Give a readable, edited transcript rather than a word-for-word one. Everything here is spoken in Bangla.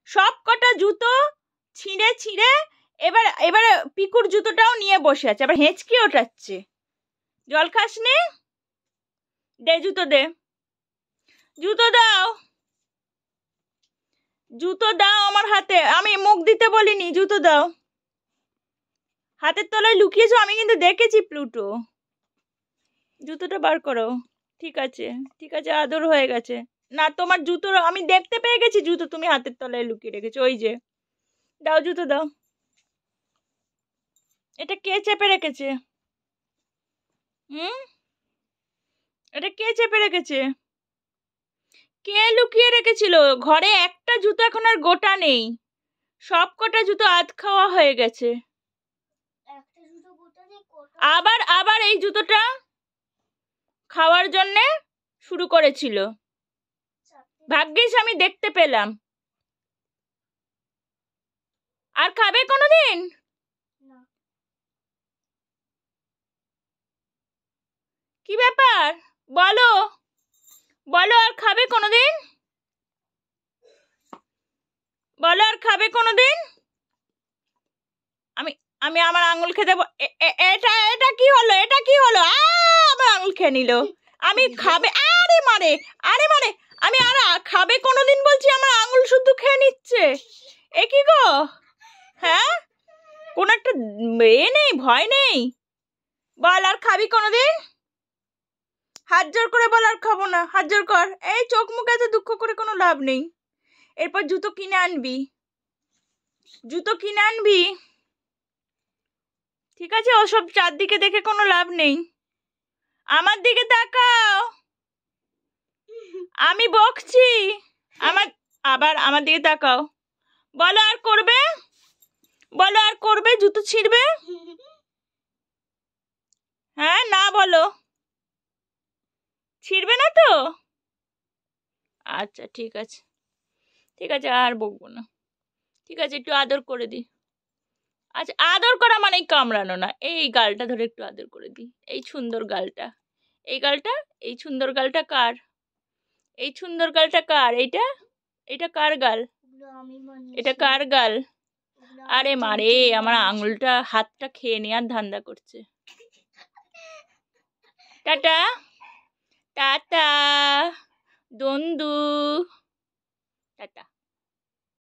সব কটা জুতো ছিঁড়ে ছিঁড়ে এবার পিকুর জুতোটাও নিয়ে বসে আছে, আবার হেঁচকি ওঠাচ্ছে। জল খাস নে? দে জুতো, দে জুতো, দাও জুতো দাও আমার হাতে, আমি মুখ দিতে বলিনি, জুতো দাও। হাতের তলায় লুকিয়েছো, আমি কিন্তু দেখেছি প্লুটো। জুতোটা বার করো। ঠিক আছে ঠিক আছে, আদর হয়ে গেছে। না, তোমার জুতো আমি দেখতে পেয়ে গেছি, জুতো তুমি হাতের তলায় লুকিয়ে রেখেছো, ওই যে। দাও জুতো দাও। এটা কে চেপে রেখেছে? এটা কে চেপে রেখেছে? কে লুকিয়ে রেখেছিল? ঘরে একটা জুতো এখন আর গোটা নেই, সব কটা জুতো আধ খাওয়া হয়ে গেছে। আবার আবার এই জুতোটা খাওয়ার জন্যে শুরু করেছিল, ভাগ্যিস আমি দেখতে পেলাম। আর খাবে কোনোদিন? কি ব্যাপার বলো, বলো আর খাবে কোনোদিন? বলো আর খাবে কোনোদিন? আমি আমি আমার আঙুল খেতে এটা এটা কি হলো? এটা কি হলো? আমার আঙুল খেয়ে নিল। আমি খাবে, আরে মারে, আরে মারে, আমি আর খাবে কোনোদিন বলছি, আমার আঙুল শুধু খেয়ে নিচ্ছে। এ কি গো? হ্যাঁ, কোন একটা নেই, ভয় নেই? বল আর খাবি কোনোদিন? হাত জোর করে বল আর খাবো না, হাত জোর কর। এই চোখ মুখে এত দুঃখ করে কোনো লাভ নেই। এরপর জুতো কিনে আনবি, জুতো কিনে আনবি, ঠিক আছে? ওসব চারদিকে দেখে কোনো লাভ নেই। আমার দিকে তাকাও, আমি বকছি। আবার আমার দিকে তাকাও। বলো আর করবে? বলো আর করবে? জুতো ছিঁড়বে? হ্যাঁ না বলো, ছিঁড়বে না তো? আচ্ছা ঠিক আছে, ঠিক আছে, আর বকবো না। ঠিক আছে, একটু আদর করে দি। আচ্ছা, আদর করা মানেই কামড়ানো না। এই গালটা ধরে একটু আদর করে দি, এই সুন্দর গালটা, এই গালটা, এই সুন্দর গালটা কার? এই সুন্দর গালটা কার? এইটা, এটা কার গাল? এটা কার গাল? আরে মারে, আমার আঙুলটা, হাতটা খেয়ে নেওয়ার ধান্দা করছে। টাটা, টাটা দন্দু, টাটা।